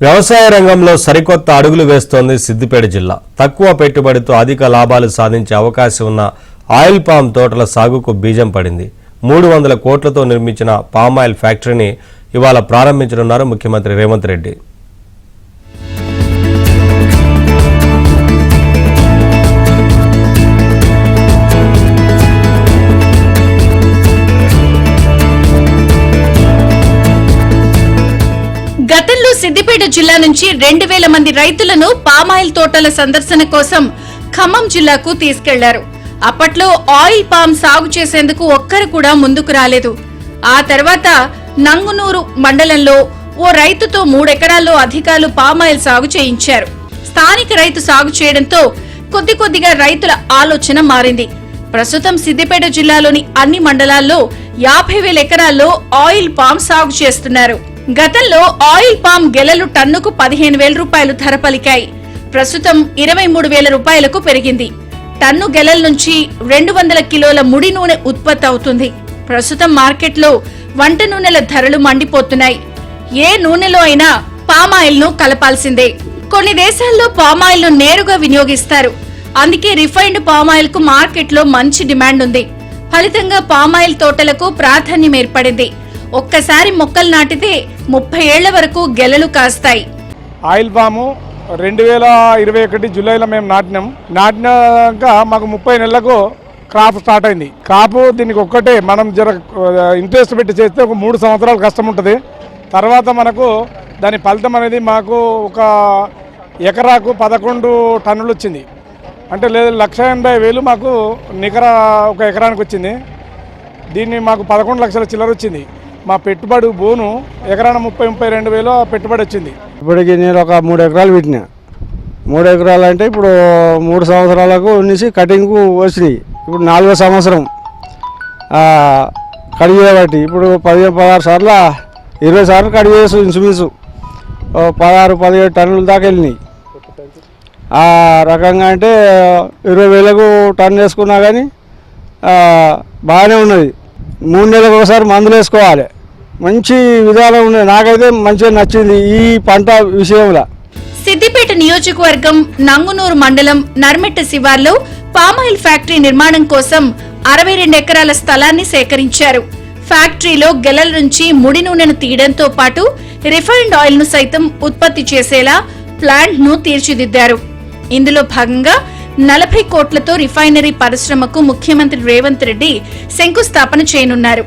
వ్యవసాయ రంగంలో సరికొత్త అడుగులు వేస్తోంది సిద్దిపేట జిల్లా. తక్కువ పెట్టుబడితో అధిక లాభాలు సాధించే అవకాశం ఉన్న ఆయిల్ పామ్ తోటల సాగుకు బీజం పడింది. 300 కోట్లతో నిర్మించిన పామాయిల్ ఫ్యాక్టరీని ఇవాళ ప్రారంభించనున్నారు ముఖ్యమంత్రి రేవంత్ రెడ్డి. గతంలో సిద్దిపేట జిల్లా నుంచి 2000 మంది రైతులను పామాయిల్ తోటల సందర్శన కోసం ఖమ్మం జిల్లాకు తీసుకెళ్లారు. అప్పట్లో ఆయిల్ పామ్ సాగు చేసేందుకు ఒక్కరు కూడా ముందుకు రాలేదు. ఆ తర్వాత నంగునూరు మండలంలో ఓ రైతుతో 3 ఎకరాల్లో అధికారులు పామాయిల్ సాగు చేయించారు. స్థానిక రైతు సాగు చేయడంతో కొద్దిగా రైతుల ఆలోచన మారింది. ప్రస్తుతం సిద్దిపేట జిల్లాలోని అన్ని మండలాల్లో 50,000 ఎకరాల్లో ఆయిల్ పామ్ సాగు చేస్తున్నారు. గతంలో ఆయిల్ పామ్ గెలలు టన్నుకు 15,000 రూపాయలు ధర పలికాయి. ప్రస్తుతం 23,000 రూపాయలకు పెరిగింది. టన్ను గెలల నుంచి 200 కిలోల ముడి నూనె ఉత్పత్తి అవుతుంది. ప్రస్తుతం మార్కెట్లో వంట నూనెల ధరలు మండిపోతున్నాయి. ఏ నూనెలో అయినా పామాయిల్ ను కలపాల్సిందే. కొన్ని దేశాల్లో పామాయిల్ ను నేరుగా వినియోగిస్తారు. అందుకే రిఫైన్డ్ పామాయిల్ కు మార్కెట్లో మంచి డిమాండ్ ఉంది. ఫలితంగా పామాయిల్ తోటలకు ప్రాధాన్యం ఏర్పడింది. ఒక్కసారి మొక్కలు నాటితే 30 ఏళ్ల వరకు గెలలు కాస్తాయి. ఆయిల్ పాము 2021 జూలైలో మేము నాటినాక మాకు 30 నెలలకు క్రాప్ స్టార్ట్ అయింది. క్రాప్ దీనికి ఒక్కటే మనం జర ఇంట్రెస్ట్ పెట్టి చేస్తే ఒక 3 సంవత్సరాలు కష్టం ఉంటుంది. తర్వాత మనకు దాని ఫలితం అనేది మాకు ఒక ఎకరాకు 11 టన్నులు వచ్చింది. అంటే లేదు 1,80,000 మాకు నికర ఒక ఎకరానికి వచ్చింది. దీన్ని మాకు 11 లక్షల చిల్లర వచ్చింది. మా పెట్టుబడి బోను ఎకరాన 32,000 పెట్టుబడి వచ్చింది. ఇప్పటికి నేను ఒక 3 ఎకరాలు పెట్టినా. 3 ఎకరాలు అంటే ఇప్పుడు 3 సంవత్సరాలకు నుంచి కటింగ్కు వచ్చినాయి. ఇప్పుడు 4వ సంవత్సరం కడిగి బట్టి ఇప్పుడు 16 సార్లు 20 సార్లు కడిగి చేసు ఇంచుమించు 16-17 టన్నుల దాకా వెళ్ళినాయి. ఆ రకంగా అంటే 20,000కు టన్ను వేసుకున్నా కానీ బాగానే ఉన్నది. 3 నెలలకు ఒకసారి మందులు వేసుకోవాలి. మంచి విధానం ఉన్నది. నాకైతే మంచిగా నచ్చింది ఈ పంట విషయంలో. సిద్దిపేట నియోజకవర్గం నంగునూరు మండలం నర్మెట్ట శివార్లో పామాయిల్ ఫ్యాక్టరీ నిర్మాణం కోసం 62 ఎకరాల స్థలాన్ని సేకరించారు. ఫ్యాక్టరీలో గెలల నుంచి ముడి నూనెను తీయడంతో పాటు రిఫైన్డ్ ఆయిల్ ను సైతం ఉత్పత్తి చేసేలా ప్లాంట్ ను తీర్చిదిద్దారు. ఇందులో భాగంగా 40 కోట్లతో రిఫైనరీ పరిశ్రమకు ముఖ్యమంత్రి రేవంత్ రెడ్డి శంకుస్థాపన చేయనున్నారు.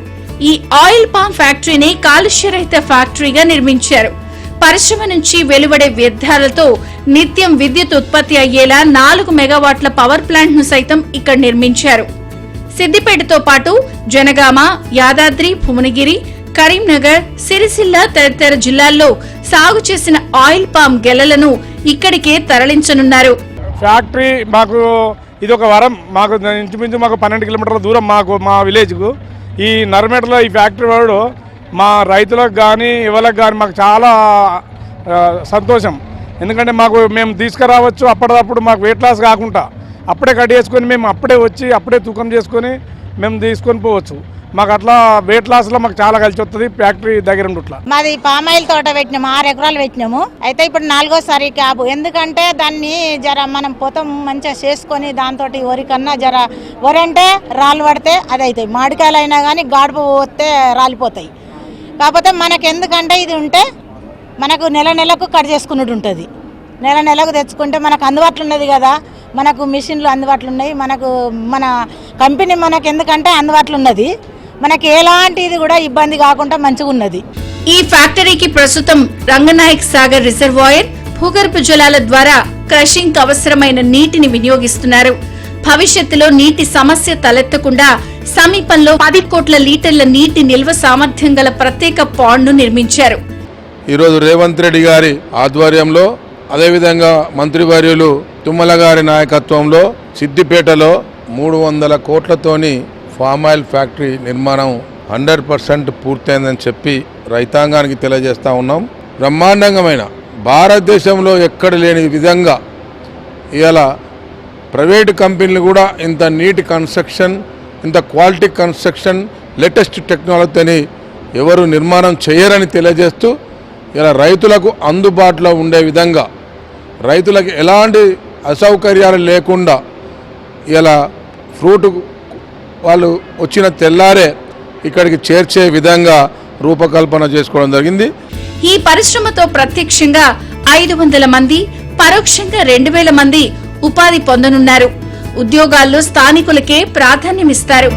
ఈ ఆయిల్ పామ్ ఫ్యాక్టరీని కాలుష్యరహిత ఫ్యాక్టరీగా నిర్మించారు. పరిశ్రమ నుంచి వెలువడే వ్యర్థాలతో నిత్యం విద్యుత్ ఉత్పత్తి అయ్యేలా 4 మెగావాట్ల పవర్ ప్లాంట్ ను సైతం ఇక్కడ నిర్మించారు. సిద్దిపేటతో పాటు జనగామ, యాదాద్రి, భువనగిరి, కరీంనగర్, సిరిసిల్ల తదితర జిల్లాల్లో సాగు చేసిన ఆయిల్ పామ్ గెలలను ఇక్కడికే తరలించనున్నారు. ఫ్యాక్టరీ మాకు ఇది ఒక వరం. మాకు ఇంచుమించు మాకు 12 కిలోమీటర్ల దూరం మా విలేజ్కు. ఈ నర్మేటలో ఈ ఫ్యాక్టరీ వాడు మా రైతులకు కానీ ఎవరికి కానీ మాకు చాలా సంతోషం. ఎందుకంటే మేము తీసుకురావచ్చు అప్పటికప్పుడు మాకు వెయిట్ లాస్ కాకుండా అప్పుడే కట్ చేసుకొని మేము అప్పుడే వచ్చి అప్పుడే తూకం చేసుకొని మేము తీసుకొని పోవచ్చు. మాకు అట్లా వెయిట్ లాస్ లో మాకు చాలా కలిసి వస్తుంది ఫ్యాక్టరీ దగ్గర ఉండుట్లా. మాది పామాయిల్ తోట పెట్టినాము, 6 ఎకరాలు పెట్టినాము. అయితే ఇప్పుడు 4వసారి క్యాబ్. ఎందుకంటే దాన్ని జర మనం పొతం మంచిగా చేసుకొని దాంతో వరి కన్నా జర వరి అంటే రాళ్ళు పడితే అది అవుతాయి. మామిడికాయలు అయినా కానీ గాడుపు పోతే రాలిపోతాయి. కాకపోతే మనకు ఎందుకంటే ఇది ఉంటే మనకు నెలకు కట్ చేసుకున్నట్టు ఉంటుంది. నెలకు తెచ్చుకుంటే మనకు అందుబాటులో ఉన్నది కదా. మనకు మిషన్లు అందుబాటులో ఉన్నాయి. మన కంపెనీ మనకు ఎందుకంటే అందుబాటులో ఉన్నది. మనకి ఎలాంటిది కూడా ఇబ్బంది కాకుండా మంచిగా ఉన్నది. ఈ ఫ్యాక్టరీకి ప్రస్తుతం రంగనాయక్ సాగర్ రిజర్వాయర్, భూగర్భ జలాల ద్వారా క్రషింగ్ అవసరమైన నీటిని వినియోగిస్తున్నారు. భవిష్యత్తులో నీటి సమస్య తలెత్తకుండా సమీపంలో 10 కోట్ల లీటర్ల నీటి నిల్వ సామర్థ్యం గల ప్రత్యేక పాండ్ ను నిర్మించారు. ఈరోజు రేవంత్ రెడ్డి గారి ఆధ్వర్యంలో, అదేవిధంగా మంత్రివర్యులు తుమ్మల గారి నాయకత్వంలో సిద్దిపేటలో 300 కోట్లతోని పామాయిల్ ఫ్యాక్టరీ నిర్మాణం 100% పూర్తయిందని చెప్పి రైతాంగానికి తెలియజేస్తూ ఉన్నాం. బ్రహ్మాండంగమైన భారతదేశంలో ఎక్కడ లేని విధంగా ఇవాళ ప్రైవేటు కంపెనీలు కూడా ఇంత నీటి కన్స్ట్రక్షన్, ఇంత క్వాలిటీ కన్స్ట్రక్షన్, లేటెస్ట్ టెక్నాలజీని ఎవరు నిర్మాణం చేయరని తెలియజేస్తూ ఇలా రైతులకు అందుబాటులో ఉండే విధంగా, రైతులకు ఎలాంటి అసౌకర్యాలు లేకుండా ఇలా ఫ్రూట్ వాళ్ళు వచ్చిన తెల్లారే ఇక్కడికి చేర్చే విధంగా రూపకల్పన చేసుకోవడం జరిగింది. ఈ పరిశ్రమతో ప్రత్యక్షంగా 500 మంది, పరోక్షంగా 2000 మంది ఉపాధి పొందనున్నారు. ఉద్యోగాల్లో స్థానికులకే ప్రాధాన్యమిస్తారు.